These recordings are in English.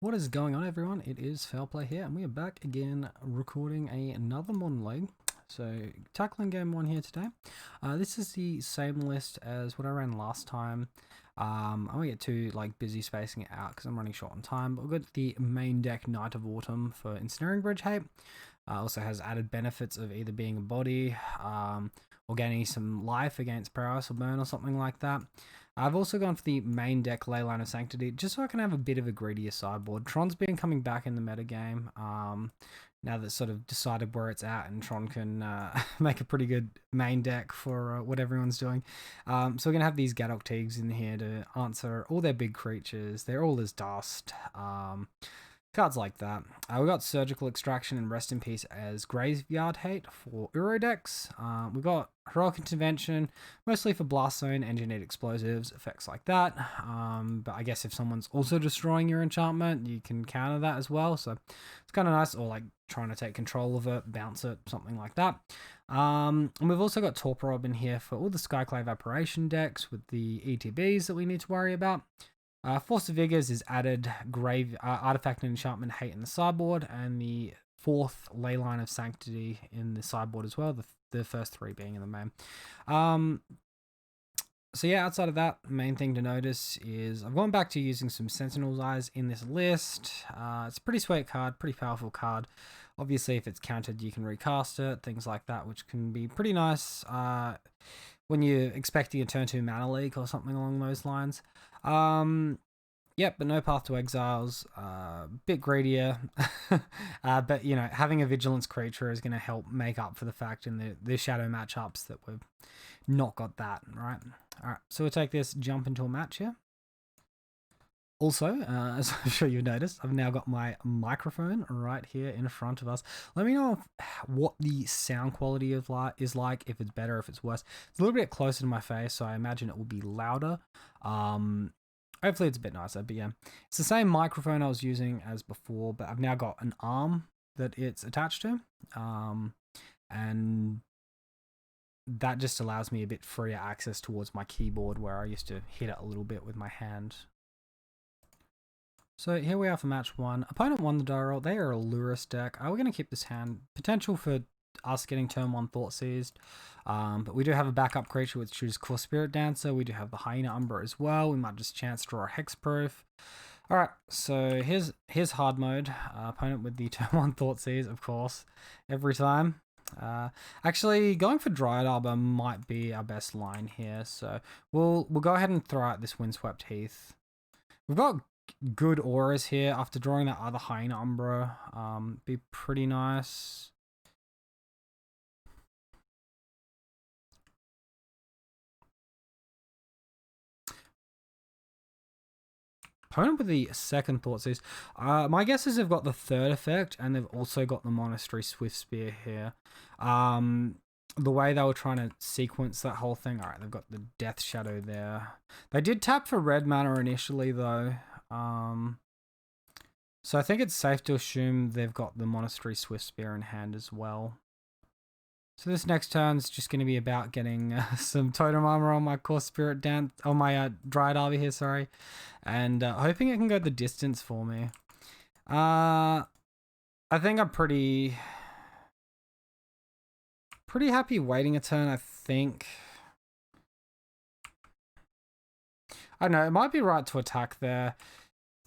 What is going on, everyone? It is Foul Play here, and we are back again recording another Modern League. So, tackling game one here today. This is the same list as what I ran last time. I won't get too busy spacing it out because I'm running short on time. But we've got the main deck Knight of Autumn for Ensnaring Bridge Hate. Also has added benefits of either being a body or gaining some life against Paralysis or Burn or something like that. I've also gone for the main deck Leyline of Sanctity, just so I can have a bit of a greedier sideboard. Tron's been coming back in the metagame, now that sort of decided where it's at, and Tron can make a pretty good main deck for what everyone's doing. So we're going to have these Gadok Teagues in here to answer all their big creatures. They're all as dust. Cards like that. We got Surgical Extraction and Rest in Peace as Graveyard Hate for Uro decks. We got Heroic Intervention, mostly for Blast Zone, Engineered Explosives, effects like that. But I guess if someone's also destroying your enchantment, you can counter that as well. So it's kind of nice, or like trying to take control of it, bounce it, something like that. And we've also got Torpor in here for all the Skyclave Apparition decks with the ETBs that we need to worry about. Force of Vigors is added Artifact and Enchantment Hate in the sideboard, and the fourth Leyline of Sanctity in the sideboard as well, the first three being in the main. So yeah, outside of that, main thing to notice is I've gone back to using some Sentinel's Eyes in this list. It's a pretty sweet card, pretty powerful card. Obviously, if it's countered, you can recast it, things like that, which can be pretty nice when you're expecting a turn 2 mana leak or something along those lines. Yep, but no Path to Exiles, bit greedier, but you know, having a Vigilance creature is going to help make up for the fact in the shadow matchups that we've not got that, right? Alright, so we'll take this, jump into a match here. Also, as I'm sure you've noticed, I've now got my microphone right here in front of us. Let me know what the sound quality is like, if it's better, if it's worse. It's a little bit closer to my face, so I imagine it will be louder. Hopefully it's a bit nicer, but yeah. It's the same microphone I was using as before, but I've now got an arm that it's attached to. And that just allows me a bit freer access towards my keyboard, where I used to hit it a little bit with my hand. So here we are for match one. Opponent won the die roll. They are a Lurus deck. We're going to keep this hand. Potential for us getting turn 1 Thought Seized. But we do have a backup creature which is Core Spirit Dancer. We do have the Hyena Umbra as well. We might just chance draw a Hexproof. Alright, so here's hard mode. Opponent with the turn 1 Thought Seize, of course, every time. Actually, going for Dryad Arbor might be our best line here. So we'll go ahead and throw out this Windswept Heath. We've got good auras here after drawing that other Hyena Umbra. Be pretty nice. Opponent with the second Thought Seize. My guess is they've got the third effect, and they've also got the Monastery Swift Spear here. The way they were trying to sequence that whole thing. Alright, they've got the Death Shadow there. They did tap for red mana initially, though. So I think it's safe to assume they've got the Monastery Swift Spear in hand as well. So this next turn is just going to be about getting some Totem Armor on my Core Spirit Dance, on my Dryad Arbor here, sorry. And hoping it can go the distance for me. I think I'm pretty happy waiting a turn, I think. I don't know, it might be right to attack there.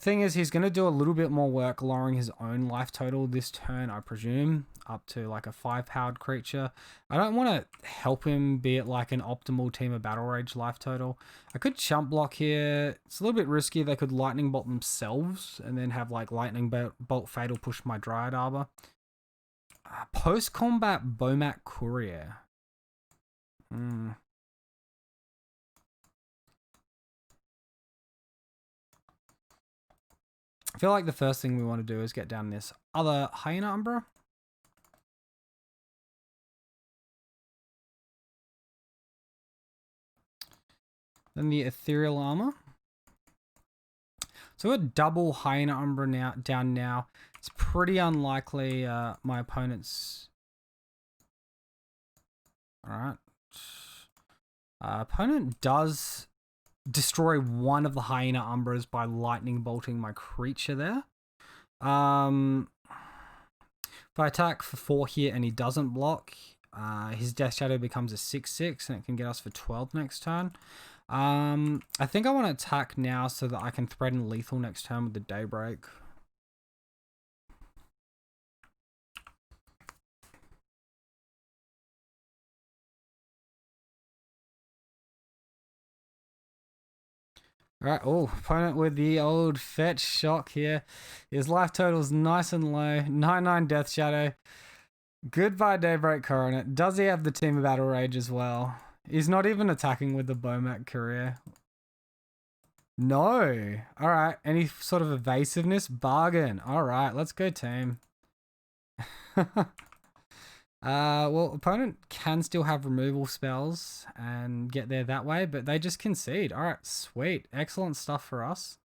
Thing is, he's going to do a little bit more work lowering his own life total this turn, I presume, up to like a 5-powered creature. I don't want to help him be at like an optimal Team of Battle Rage life total. I could chump block here. It's a little bit risky. They could Lightning Bolt themselves and then have like Lightning Bolt Fatal push my Dryad Arbor. Post-combat Bomat Courier. I feel like the first thing we want to do is get down this other Hyena Umbra. Then the Ethereal Armor. So we're double Hyena Umbra down now. It's pretty unlikely my opponent's... Alright. Opponent does destroy one of the Hyena Umbras by lightning bolting my creature there. If I attack for 4 here and he doesn't block, his Death Shadow becomes a 6/6 and it can get us for 12 next turn. I think I want to attack now so that I can threaten lethal next turn with the Daybreak. Alright, oh, opponent with the old fetch shock here. His life total is nice and low. 9/9 Death Shadow. Goodbye Daybreak Coronet. Does he have the Team of Battle Rage as well? He's not even attacking with the Bomat Courier. No. Alright, any sort of evasiveness? Bargain. Alright, let's go team. Well, opponent can still have removal spells and get there that way, but they just concede. Alright, sweet. Excellent stuff for us.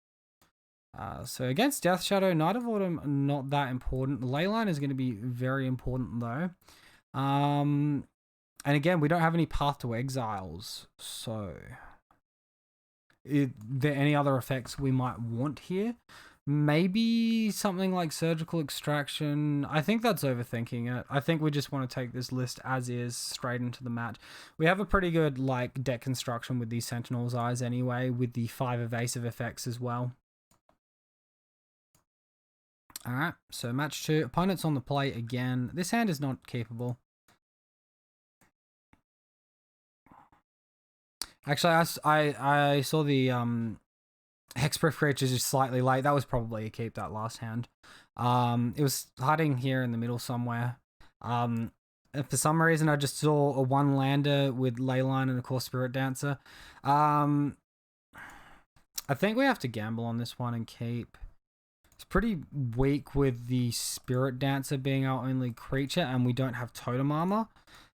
So against Death Shadow, Knight of Autumn, not that important. Leyline is going to be very important though. And again, we don't have any Path to Exiles, so there any other effects we might want here? Maybe something like Surgical Extraction. I think that's overthinking it. I think we just want to take this list as is straight into the match. We have a pretty good like deck construction with these Sentinel's Eyes anyway, with the 5 evasive effects as well. Alright, so match 2. Opponent's on the play again. This hand is not keepable. Actually, I saw the Hexproof Creatures just slightly late. That was probably a keep, that last hand. It was hiding here in the middle somewhere. And for some reason, I just saw a 1-lander with Leyline and of course Spirit Dancer. I think we have to gamble on this one and keep. It's pretty weak with the Spirit Dancer being our only creature and we don't have Totem Armor.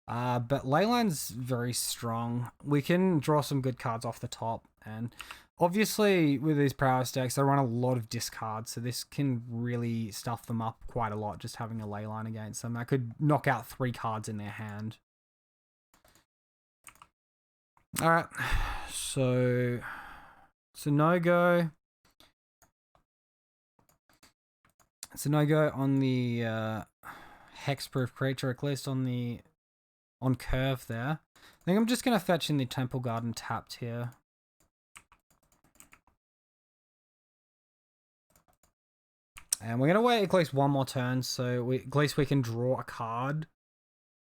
But Leyline's very strong. We can draw some good cards off the top. And obviously with these prowess decks, they run a lot of discards. So this can really stuff them up quite a lot, just having a Leyline against them. I could knock out 3 cards in their hand. Alright, so it's a no-go. It's a no-go on the Hexproof Creature, at least on curve there. I think I'm just going to fetch in the Temple Garden tapped here. And we're going to wait at least one more turn, so at least we can draw a card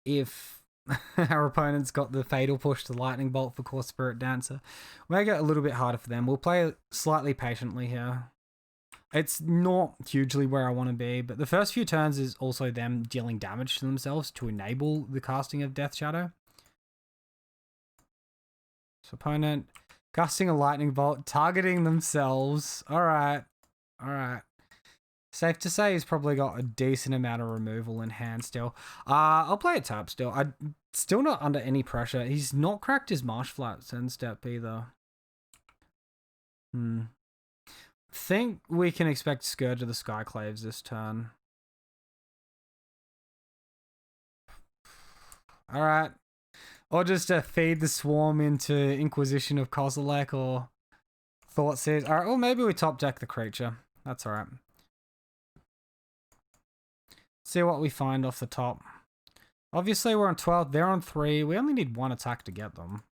if our opponent's got the Fatal Push to Lightning Bolt for Core Spirit Dancer. We'll make it a little bit harder for them. We'll play slightly patiently here. It's not hugely where I want to be, but the first few turns is also them dealing damage to themselves to enable the casting of Death Shadow. So opponent casting a Lightning Bolt, targeting themselves. Alright. Alright. Safe to say he's probably got a decent amount of removal in hand still. I'll play a tap still. I'm still not under any pressure. He's not cracked his Marsh Flats end step either. Think we can expect Scourge of the Skyclaves this turn. Alright. Or just feed the Swarm into Inquisition of Kozilek or Thoughtseize. Alright, or maybe we top deck the creature. That's alright. See what we find off the top. Obviously we're on 12, they're on 3. We only need 1 attack to get them.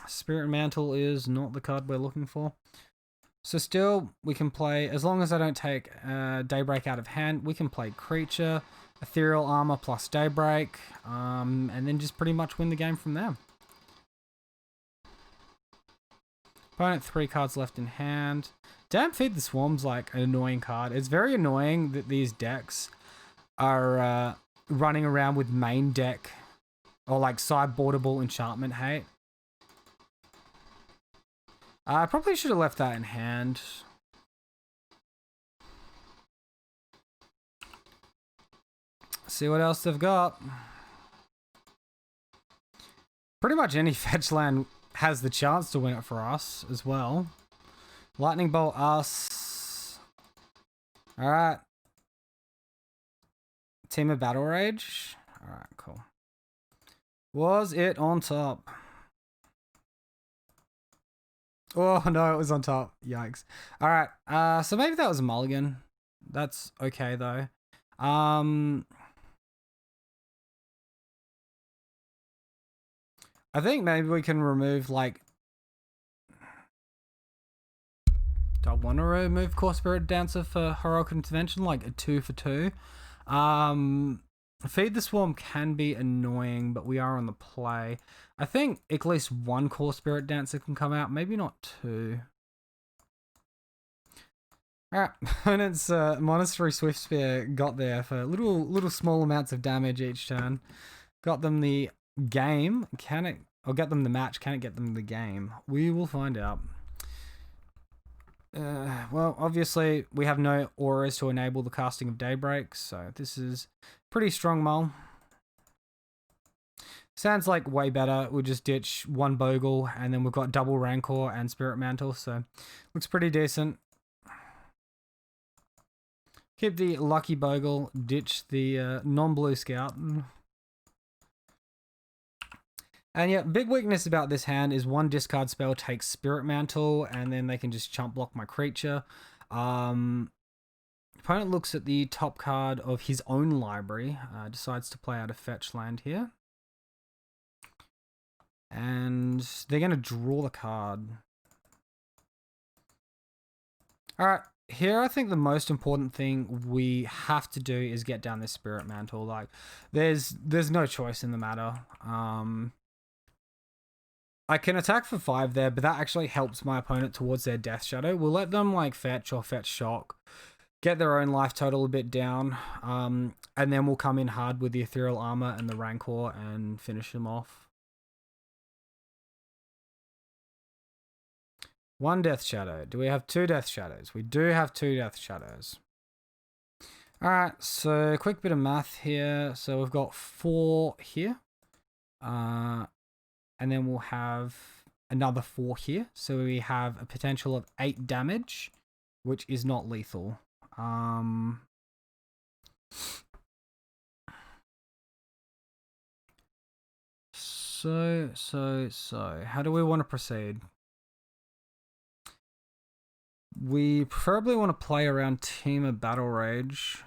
Spirit Mantle is not the card we're looking for. So still, we can play, as long as I don't take Daybreak out of hand, we can play Creature, Ethereal Armor plus Daybreak, and then just pretty much win the game from there. Opponent 3 cards left in hand. Damn, Feed the Swarm's like an annoying card. It's very annoying that these decks are running around with main deck or like sideboardable enchantment hate. I probably should have left that in hand. See what else they've got. Pretty much any fetch land has the chance to win it for us as well. Lightning Bolt us. Alright. Team of Battle Rage. Alright, cool. Was it on top? Oh no, it was on top. Yikes. All right. So maybe that was a mulligan. That's okay though. I think maybe we can remove like. Do I want to remove Core Spirit Dancer for Heroic Intervention, like a 2 for 2? Feed the Swarm can be annoying, but we are on the play. I think at least one Core Spirit Dancer can come out, maybe not 2. Alright, opponent's Monastery Swift Spear got there for little small amounts of damage each turn. Got them the game. Can it, or get them the match? Can it get them the game? We will find out. Well, obviously, we have no auras to enable the casting of Daybreak, so this is pretty strong mull. Sounds like way better. We'll just ditch one Bogle, and then we've got double Rancor and Spirit Mantle, so looks pretty decent. Keep the Lucky Bogle, ditch the non-blue Scout. And yeah, big weakness about this hand is one discard spell takes Spirit Mantle, and then they can just chump block my creature. Opponent looks at the top card of his own library, decides to play out a fetch land here. And they're going to draw the card. Alright, here I think the most important thing we have to do is get down this Spirit Mantle. Like, there's no choice in the matter. I can attack for 5 there, but that actually helps my opponent towards their Death Shadow. We'll let them like fetch or fetch shock, get their own life total a bit down, and then we'll come in hard with the Ethereal Armor and the Rancor and finish them off. 1 Death Shadow. Do we have 2 Death Shadows? We do have 2 Death Shadows. Alright, so quick bit of math here. So we've got 4 here. And then we'll have another 4 here. So we have a potential of 8 damage, which is not lethal. So, how do we want to proceed? We preferably want to play around Team of Battle Rage.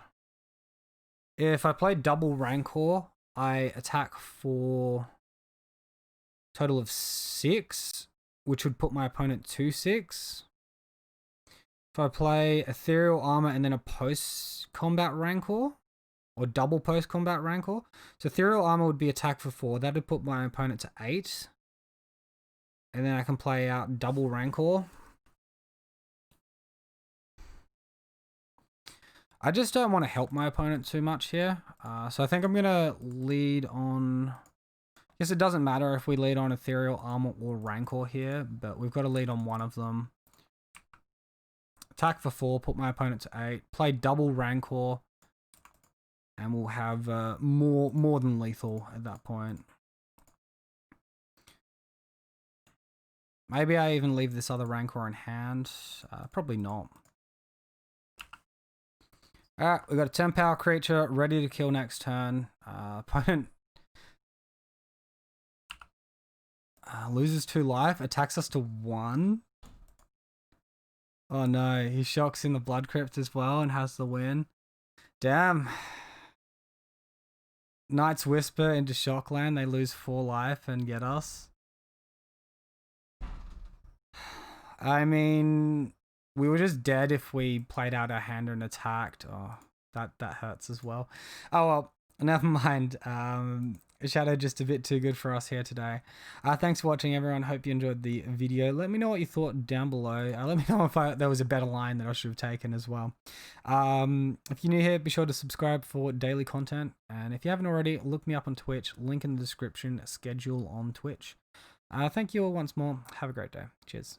If I play double Rancor, I attack for total of 6, which would put my opponent to 6. If I play Ethereal Armor and then a post-combat Rancor, or double post-combat Rancor, so Ethereal Armor would be attack for 4. That would put my opponent to 8. And then I can play out double Rancor. I just don't want to help my opponent too much here. So I think I'm going to lead on... I guess it doesn't matter if we lead on Ethereal Armor or Rancor here, but we've got to lead on one of them. Attack for 4, put my opponent to 8. Play double Rancor, and we'll have more than lethal at that point. Maybe I even leave this other Rancor in hand. Probably not. Alright, we've got a 10 power creature ready to kill next turn. Opponent loses 2 life, attacks us to 1. Oh no, he shocks in the Blood Crypt as well and has the win. Damn. Knight's Whisper into Shockland, they lose 4 life and get us. I mean, we were just dead if we played out our hand and attacked. Oh, that hurts as well. Oh well, never mind. Shadow just a bit too good for us here today. Thanks for watching, everyone. Hope you enjoyed the video. Let me know what you thought down below. Let me know if there was a better line that I should have taken as well. If you're new here, be sure to subscribe for daily content. And if you haven't already, look me up on Twitch. Link in the description. Schedule on Twitch. Thank you all once more. Have a great day. Cheers.